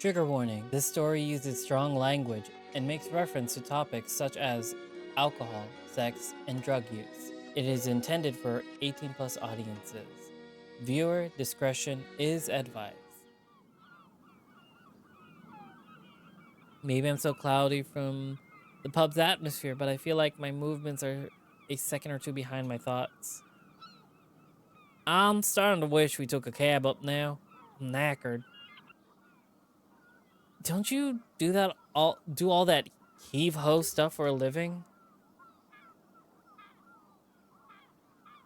Trigger warning: this story uses strong language and makes reference to topics such as alcohol, sex, and drug use. It is intended for 18 plus audiences. Viewer discretion is advised. Maybe I'm so cloudy from the pub's atmosphere, but I feel like my movements are a second or two behind my thoughts. I'm starting to wish we took a cab up now. I'm knackered. Don't you do all that heave-ho stuff for a living?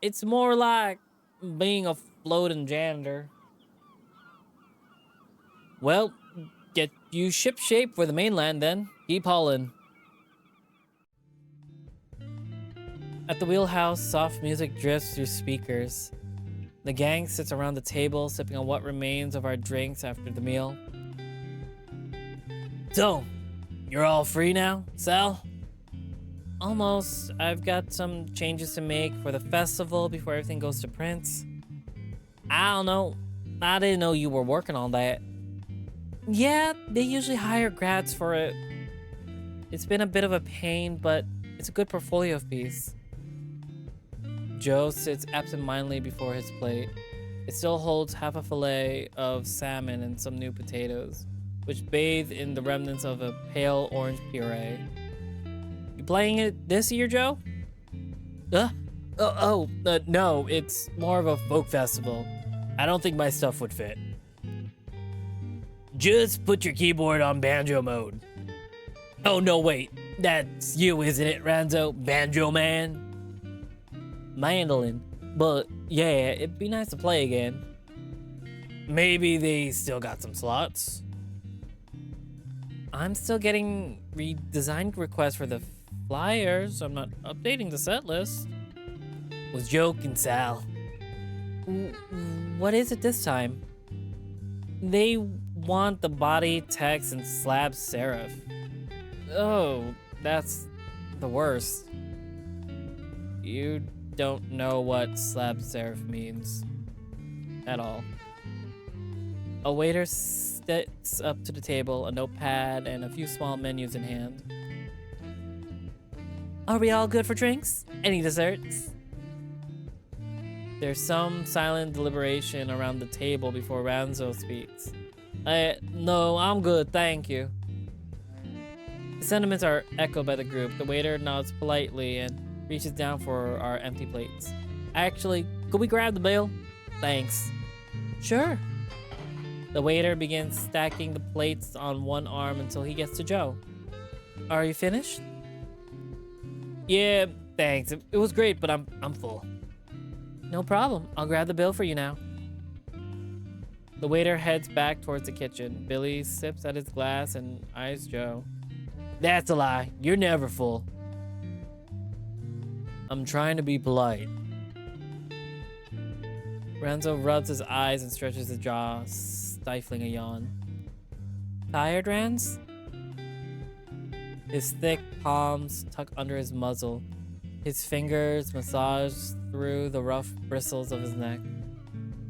It's more like being a floating janitor. Well, get you ship shape for the mainland then. Keep hauling. At the wheelhouse, soft music drifts through speakers. The gang sits around the table, sipping on what remains of our drinks after the meal. So, you're all free now, Sal? Almost. I've got some changes to make for the festival before everything goes to print. I don't know. I didn't know you were working on that. Yeah, they usually hire grads for it. It's been a bit of a pain, but it's a good portfolio piece. Joe sits absentmindedly before his plate. It still holds half a fillet of salmon and some new potatoes, which bathe in the remnants of a pale orange puree. You playing it this year, Joe? No, it's more of a folk festival. I don't think my stuff would fit. Just put your keyboard on banjo mode. Oh, no, wait. That's you, isn't it, Ranzo? Banjo man? Mandolin. But, yeah, it'd be nice to play again. Maybe they still got some slots. I'm still getting redesigned requests for the flyers. I'm not updating the set list. Was joking, Sal. What is it this time? They want the body, text, and slab serif. Oh, that's the worst. You don't know what slab serif means at all. A waiter steps up to the table, a notepad, and a few small menus in hand. Are we all good for drinks? Any desserts? There's some silent deliberation around the table before Ranzo speaks. No, I'm good, thank you. The sentiments are echoed by the group. The waiter nods politely and reaches down for our empty plates. Actually, could we grab the bill? Thanks. Sure. The waiter begins stacking the plates on one arm until he gets to Joe. Are you finished? Yeah, thanks. It was great, but I'm full. No problem. I'll grab the bill for you now. The waiter heads back towards the kitchen. Billy sips at his glass and eyes Joe. That's a lie. You're never full. I'm trying to be polite. Renzo rubs his eyes and stretches his jaw, stifling a yawn. Tired, Rans? His thick palms tuck under his muzzle. His fingers massage through the rough bristles of his neck.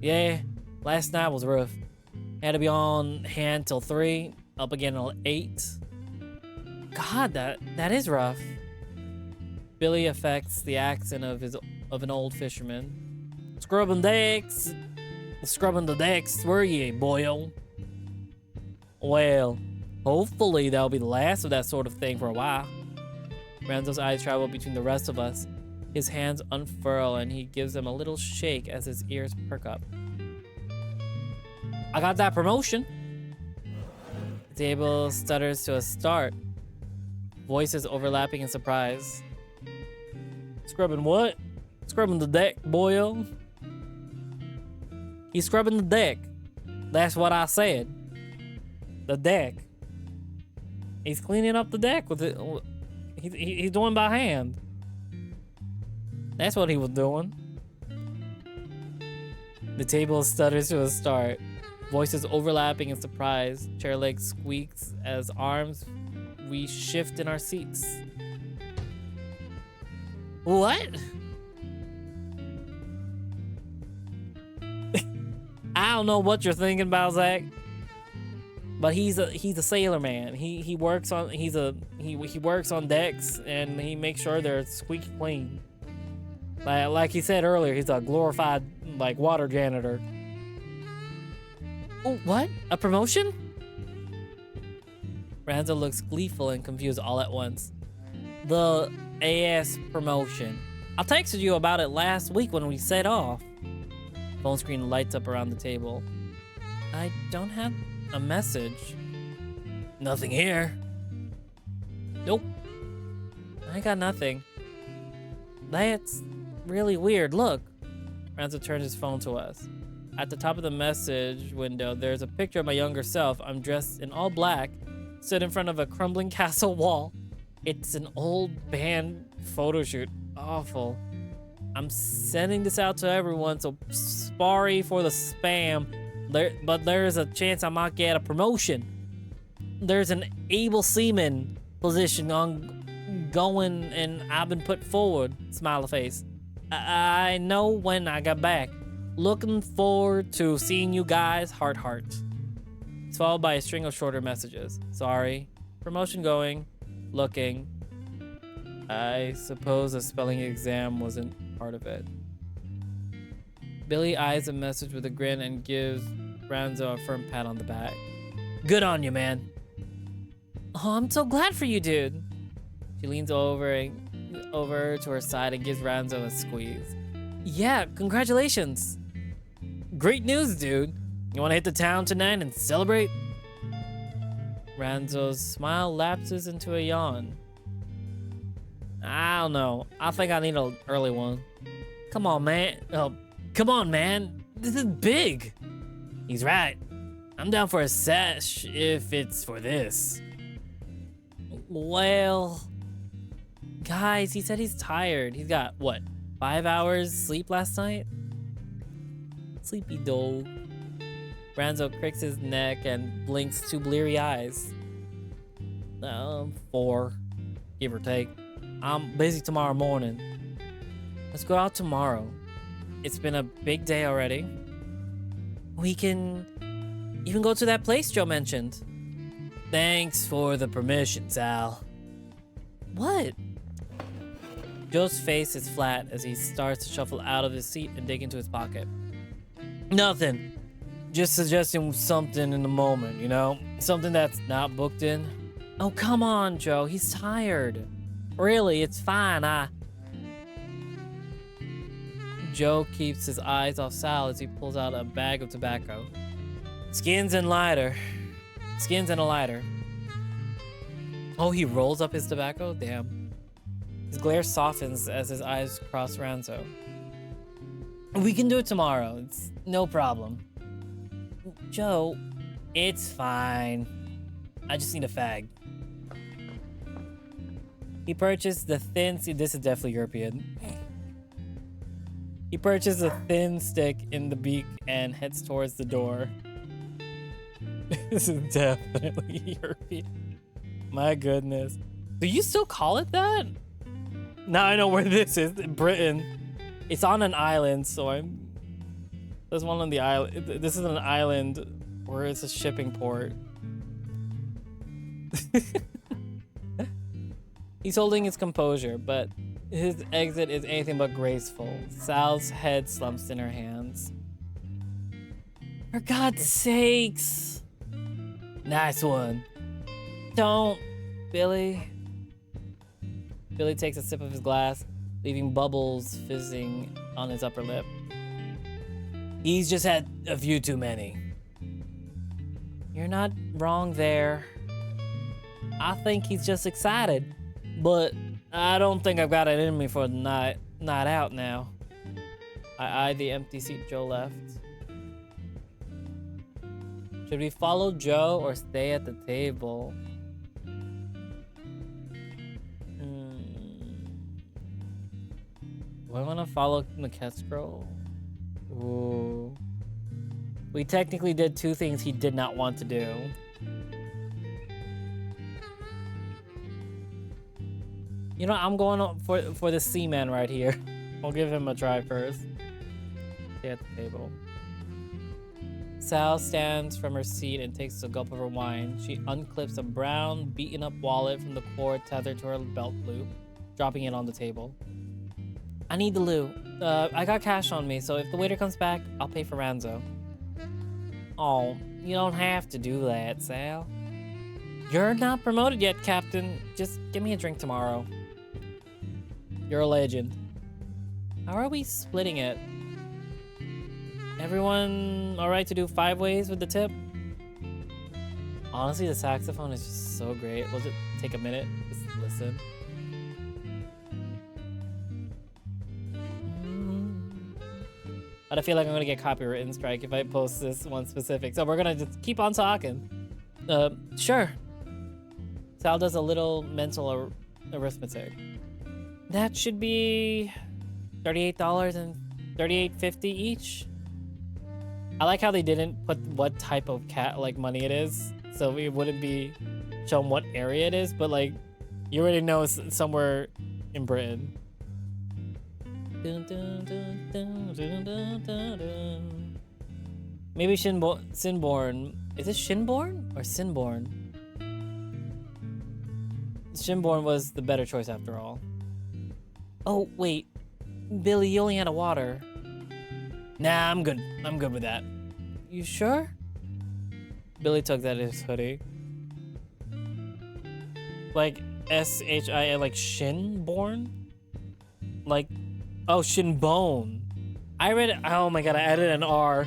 Yeah, last night was rough. Had to be on hand till 3, up again till 8. God, that is rough. Billy affects the accent of an old fisherman. Scrubbing the decks, were ye, boyo? Well, hopefully that'll be the last of that sort of thing for a while. Ranzo's eyes travel between the rest of us. His hands unfurl and he gives them a little shake as his ears perk up. I got that promotion. The table stutters to a start. Voices overlapping in surprise. Scrubbing what? Scrubbing the deck, boyo. He's scrubbing the deck. That's what I said. The deck. He's cleaning up the deck with it. He's doing by hand. That's what he was doing. The table stutters to a start. Voices overlapping in surprise. Chair legs squeaks as arms we shift in our seats. What? I don't know what you're thinking about, Zach. But he's a sailor man. He works on he works on decks and he makes sure they're squeaky clean. Like he said earlier, he's a glorified like water janitor. Oh, what? A promotion? Ranzo looks gleeful and confused all at once. The AS promotion. I texted you about it last week when we set off. Phone screen lights up around the table. I don't have a message. Nothing here. Nope. I got nothing. That's really weird. Look. Ranzo turned his phone to us. At the top of the message window, there's a picture of my younger self. I'm dressed in all black, stood in front of a crumbling castle wall. It's an old band photo shoot. Awful. I'm sending this out to everyone, so sorry for the spam. But there's a chance I might get a promotion. There's an able seaman position going, and I've been put forward. Smiley face. I know when I got back. Looking forward to seeing you guys. Heart. It's followed by a string of shorter messages. Sorry. Promotion going. Looking. I suppose a spelling exam wasn't part of it. Billy eyes the message with a grin and gives Ranzo a firm pat on the back. Good on you, man. Oh, I'm so glad for you, dude. She leans over to her side and gives Ranzo a squeeze. Yeah, congratulations. Great news, dude. You want to hit the town tonight and celebrate? Ranzo's smile lapses into a yawn. I don't know. I think I need an early one. Come on, man. Come on, man. This is big. He's right. I'm down for a sesh if it's for this. Well, guys, he said he's tired. He's got, what, 5 hours sleep last night? Sleepy dog. Ranzo cricks his neck and blinks 2 bleary eyes. 4, give or take. I'm busy tomorrow morning. Let's go out tomorrow. It's been a big day already. We can even go to that place Joe mentioned. Thanks for the permission, Sal. What? Joe's face is flat as he starts to shuffle out of his seat and dig into his pocket. Nothing. Just suggesting something in the moment, you know? Something that's not booked in. Oh, come on, Joe. He's tired. Really, it's fine. Joe keeps his eyes off Sal as he pulls out a bag of tobacco. Skins and a lighter. Oh, he rolls up his tobacco? Damn. His glare softens as his eyes cross Ranzo. We can do it tomorrow. It's no problem. Joe, it's fine. I just need a fag. He purchased the thin... See, this is definitely European. He purchased a thin stick in the beak and heads towards the door. This is definitely European. My goodness. Do you still call it that? Now I know where this is. Britain. It's on an island, so there's one on the island. This is an island where it's a shipping port. He's holding his composure, but his exit is anything but graceful. Sal's head slumps in her hands. For God's sakes! Nice one. Don't, Billy. Billy takes a sip of his glass, leaving bubbles fizzing on his upper lip. He's just had a few too many. You're not wrong there. I think he's just excited, but I don't think I've got it in me for the night out now. I eyed the empty seat Joe left. Should we follow Joe or stay at the table? Do I want to follow McKestro? Ooh. We technically did 2 things he did not want to do. You know, I'm going for the Seaman right here. I'll give him a try first. Stay at the table. Sal stands from her seat and takes a gulp of her wine. She unclips a brown, beaten-up wallet from the cord tethered to her belt loop, dropping it on the table. I need the loot. I got cash on me, so if the waiter comes back, I'll pay for Ranzo. Oh, you don't have to do that, Sal. You're not promoted yet, Captain. Just give me a drink tomorrow. You're a legend. How are we splitting it? Everyone alright to do 5 ways with the tip? Honestly, the saxophone is just so great. We'll just take a minute, just listen. But I feel like I'm gonna get copyright strike if I post this one specific. So we're gonna just keep on talking. Sure. Sal does a little mental arithmetic. That should be $38 and $38.50 each. I like how they didn't put what type of money it is, so it wouldn't be shown what area it is, but like you already know it's somewhere in Britain. Maybe Sinborn. Is it Shinborn or Sinborn? Shinborn was the better choice after all. Oh, wait. Billy, you only had a water. Nah, I'm good. I'm good with that. You sure? Billy tugs at his hoodie. Like S-H-I-N, like Shinborn? Like, oh, Shinbone. I read it. Oh my god, I added an R.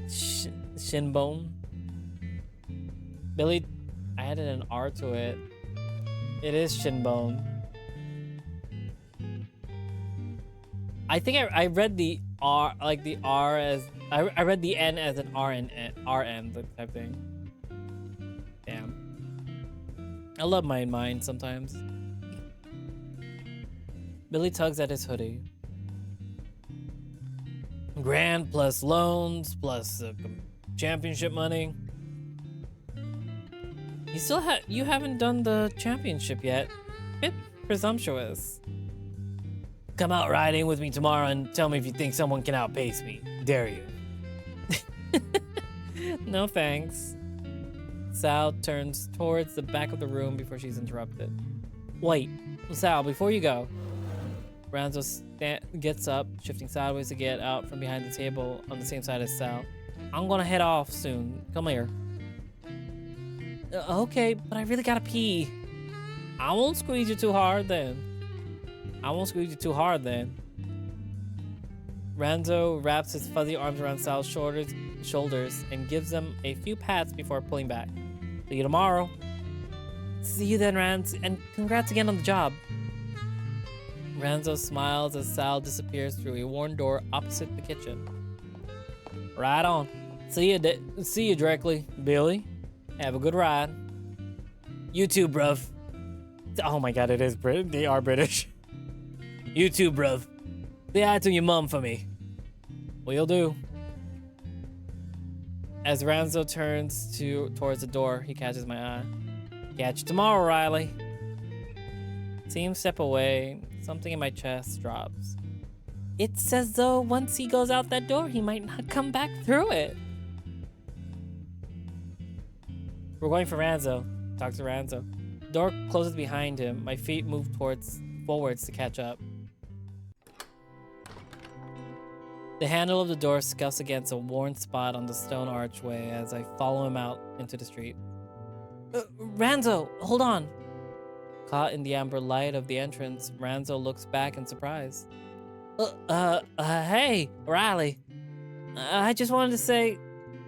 Shinbone. Billy, I added an R to it. It is Shinbone. I think I read the R, like the R as, I read the N as an RN type thing. Damn. I love my mind sometimes. Billy tugs at his hoodie. Grand plus loans plus championship money. You haven't done the championship yet. Bit presumptuous. Come out riding with me tomorrow and tell me if you think someone can outpace me. Dare you? No thanks. Sal turns towards the back of the room before she's interrupted. Wait, Sal, before you go. Ranzo gets up, shifting sideways to get out from behind the table on the same side as Sal. I'm gonna head off soon. Come here. Okay, but I really gotta pee. I won't squeeze you too hard then. Ranzo wraps his fuzzy arms around Sal's shoulders and gives them a few pats before pulling back. See you tomorrow. See you then, Ranz, and congrats again on the job. Ranzo smiles as Sal disappears through a worn door opposite the kitchen. Right on. See you directly, Billy. Have a good ride. You too, bruv. Oh my god, it is Brit. They are British. You too, bruv. Say hi to your mum for me. We'll do. As Ranzo turns towards the door, he catches my eye. Catch you tomorrow, Riley. See him step away. Something in my chest drops. It's as though once he goes out that door, he might not come back through it. We're going for Ranzo. Talk to Ranzo. The door closes behind him. My feet move forwards to catch up. The handle of the door scuffs against a worn spot on the stone archway as I follow him out into the street. Ranzo, hold on. Caught in the amber light of the entrance, Ranzo looks back in surprise. Hey, Riley. I just wanted to say...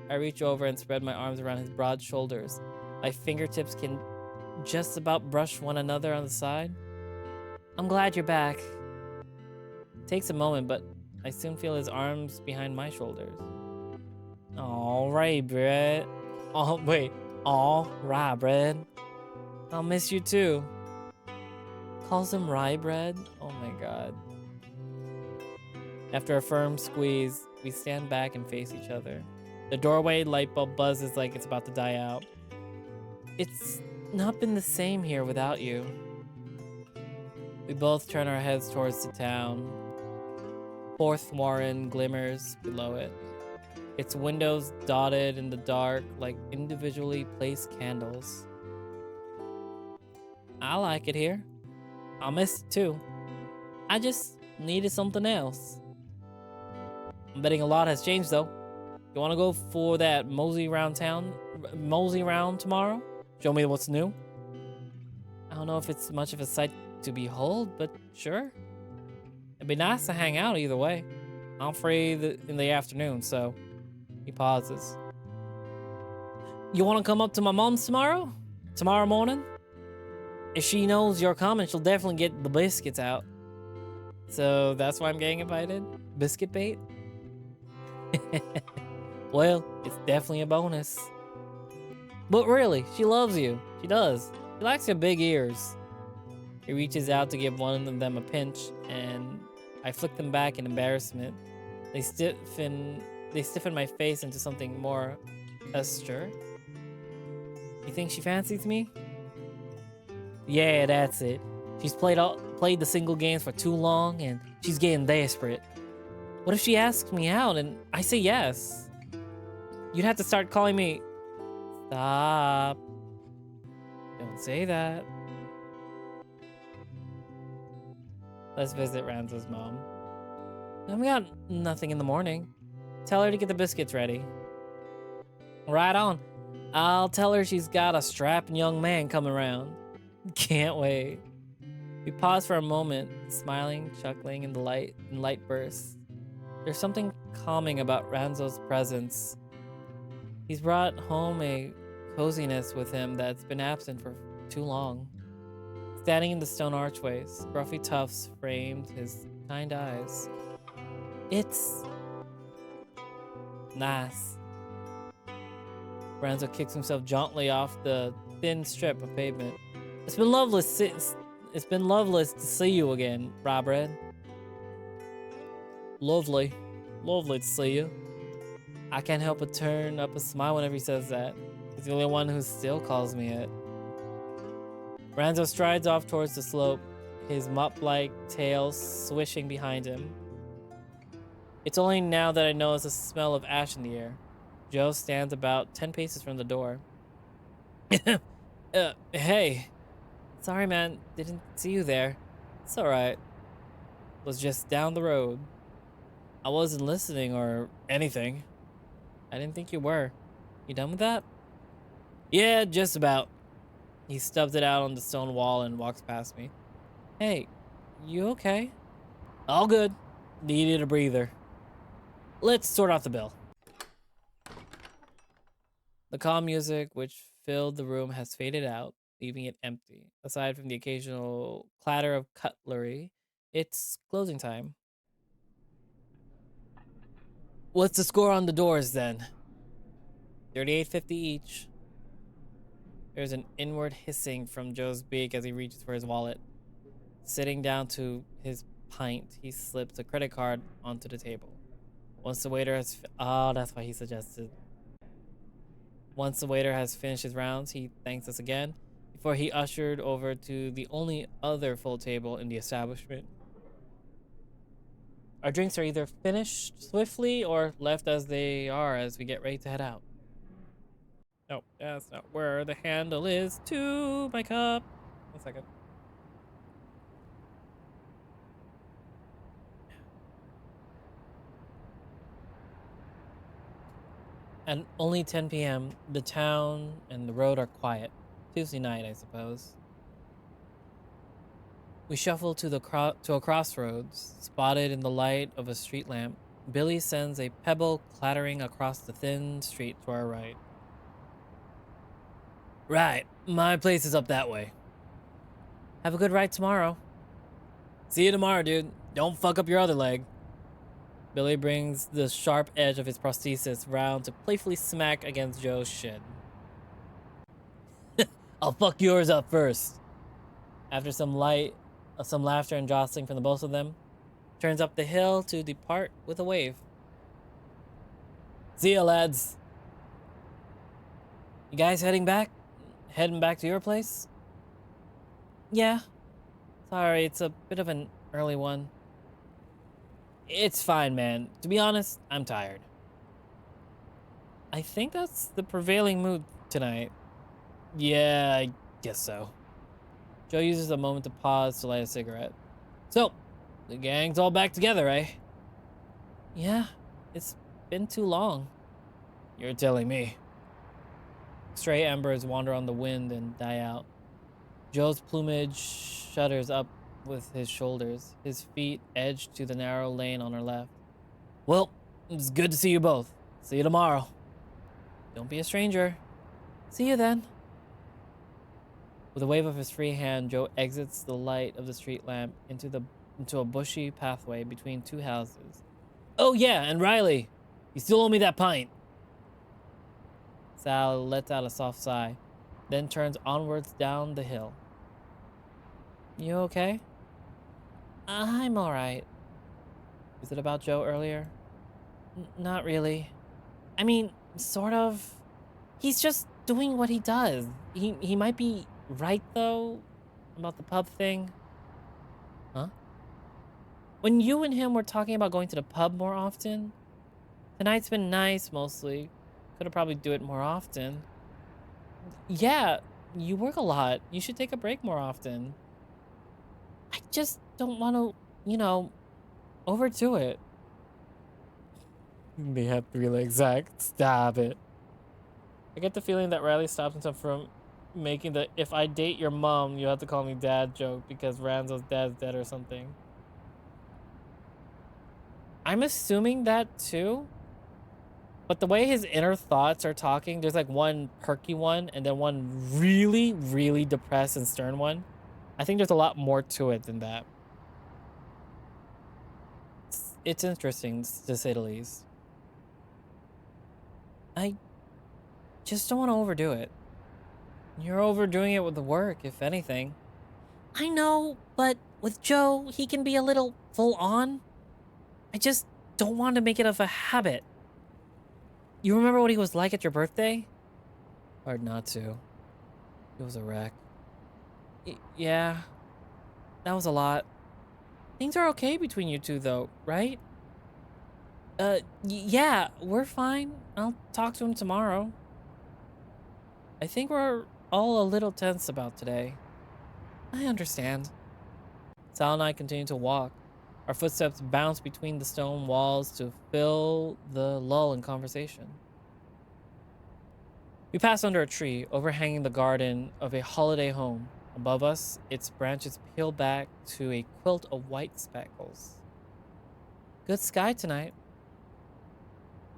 I reach over and spread my arms around his broad shoulders. My fingertips can just about brush one another on the side. I'm glad you're back. It takes a moment, but I soon feel his arms behind my shoulders. All right, Brett. Oh, wait. All right, Brett. I'll miss you too. Calls him rye bread? Oh my god. After a firm squeeze, we stand back and face each other. The doorway light bulb buzzes like it's about to die out. It's not been the same here without you. We both turn our heads towards the town. Fourth Warren glimmers below it. its windows dotted in the dark like individually placed candles. I like it here. I'll miss it too. I just needed something else. I'm betting a lot has changed though. You want to go for that mosey around tomorrow? Show me what's new? I don't know if it's much of a sight to behold, but sure. It'd be nice to hang out either way. I'm free in the afternoon, so he pauses. You want to come up to my mom's tomorrow? Tomorrow morning? If she knows you're coming, she'll definitely get the biscuits out. So that's why I'm getting invited? Biscuit bait? Well, it's definitely a bonus. But really, she loves you. She does. She likes your big ears. He reaches out to give one of them a pinch, and I flick them back in embarrassment. They stiffen my face into something more austere. You think she fancies me? Yeah, that's it. She's played the single games for too long, and she's getting desperate. What if she asks me out and I say yes? You'd have to start calling me... Stop. Don't say that. Let's visit Ranzo's mom. We got nothing in the morning. Tell her to get the biscuits ready. Right on. I'll tell her she's got a strapping young man coming around. Can't wait. We pause for a moment, smiling, chuckling in light bursts. There's something calming about Ranzo's presence. He's brought home a coziness with him that's been absent for too long. Standing in the stone archways, scruffy tufts framed his kind eyes. It's nice. Ranzo kicks himself jauntily off the thin strip of pavement. It's been lovely to see you again, Robred. Lovely to see you. I can't help but turn up a smile whenever he says that. He's the only one who still calls me it. Ranzo strides off towards the slope, his mop-like tail swishing behind him. It's only now that I notice a smell of ash in the air. Joe stands about 10 paces from the door. Hey. Sorry, man. Didn't see you there. It's alright. Was just down the road. I wasn't listening or anything. I didn't think you were. You done with that? Yeah, just about. He stubs it out on the stone wall and walks past me. Hey, you okay? All good. Needed a breather. Let's sort out the bill. The calm music which filled the room has faded out, leaving it empty. Aside from the occasional clatter of cutlery, it's closing time. What's the score on the doors then? $38.50 each. There's an inward hissing from Joe's beak as he reaches for his wallet. Sitting down to his pint, he slips a credit card onto the table. Once the waiter has... that's why he suggested. Once the waiter has finished his rounds, he thanks us again before he ushered over to the only other full table in the establishment. Our drinks are either finished swiftly or left as they are as we get ready to head out. No, that's not where the handle is to my cup. 1 second. At only 10 p.m., the town and the road are quiet. Tuesday night, I suppose. We shuffle to a crossroads, spotted in the light of a street lamp. Billy sends a pebble clattering across the thin street to our right. Right, my place is up that way. Have a good ride tomorrow. See you tomorrow, dude. Don't fuck up your other leg. Billy brings the sharp edge of his prosthesis round to playfully smack against Joe's shin. I'll fuck yours up first. After some laughter and jostling from the both of them, turns up the hill to depart with a wave. See ya, lads. You guys heading back? Heading back to your place? Yeah. Sorry, it's a bit of an early one. It's fine, man. To be honest, I'm tired. I think that's the prevailing mood tonight. Yeah, I guess so. Joe uses a moment to pause to light a cigarette. So, the gang's all back together, eh? Yeah, it's been too long. You're telling me. Stray embers wander on the wind and die out. Joe's plumage shudders up with his shoulders, his feet edged to the narrow lane on her left. Well, it's good to see you both. See you tomorrow. Don't be a stranger. See you then. With a wave of his free hand, Joe exits the light of the street lamp into a bushy pathway between two houses. Oh yeah, and Riley, you still owe me that pint. Sal lets out a soft sigh, then turns onwards down the hill. You okay? I'm alright. Is it about Joe earlier? Not really. I mean, sort of. He's just doing what he does. He might be right, though, about the pub thing. Huh? When you and him were talking about going to the pub more often, tonight's been nice, mostly. Could have probably do it more often. Yeah, you work a lot. You should take a break more often. I just don't want to, overdo it. They have 3 legs, Zach. Stop it. I get the feeling that Riley stops himself from making the "if I date your mom, you have to call me dad" joke because Ranzo's dad's dead or something. I'm assuming that too. But the way his inner thoughts are talking, there's like one perky one and then one really, really depressed and stern one. I think there's a lot more to it than that. It's interesting, to say the least. I just don't want to overdo it. You're overdoing it with the work, if anything. I know, but with Joe, he can be a little full on. I just don't want to make it of a habit. You remember what he was like at your birthday? Hard not to. He was a wreck. Yeah, that was a lot. Things are okay between you two, though, right? Yeah, we're fine. I'll talk to him tomorrow. I think we're all a little tense about today. I understand. Sal and I continue to walk. Our footsteps bounce between the stone walls to fill the lull in conversation. We pass under a tree overhanging the garden of a holiday home. Above us, its branches peel back to a quilt of white speckles. Good sky tonight.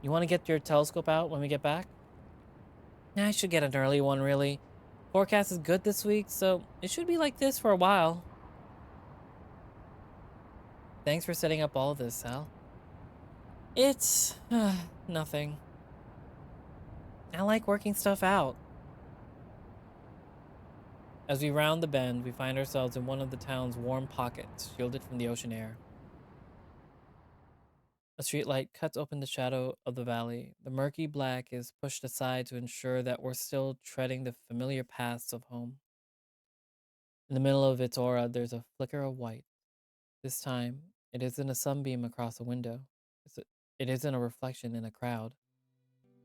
You want to get your telescope out when we get back? I should get an early one, really. Forecast is good this week, so it should be like this for a while. Thanks for setting up all of this, Sal. It's nothing. I like working stuff out. As we round the bend, we find ourselves in one of the town's warm pockets, shielded from the ocean air. A streetlight cuts open the shadow of the valley. The murky black is pushed aside to ensure that we're still treading the familiar paths of home. In the middle of its aura, there's a flicker of white. This time, it isn't a sunbeam across a window. It isn't a reflection in a crowd.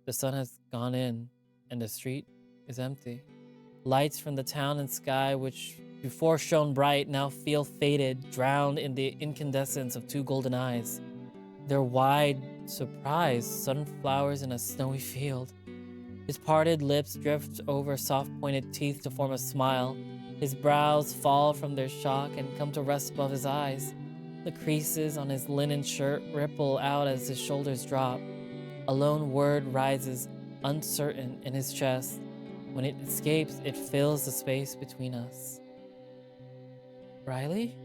The sun has gone in, and the street is empty. Lights from the town and sky, which before shone bright, now feel faded, drowned in the incandescence of 2 golden eyes. Their wide, surprised sunflowers in a snowy field. His parted lips drift over soft pointed teeth to form a smile. His brows fall from their shock and come to rest above his eyes. The creases on his linen shirt ripple out as his shoulders drop. A lone word rises, uncertain, in his chest. When it escapes, it fills the space between us. Riley?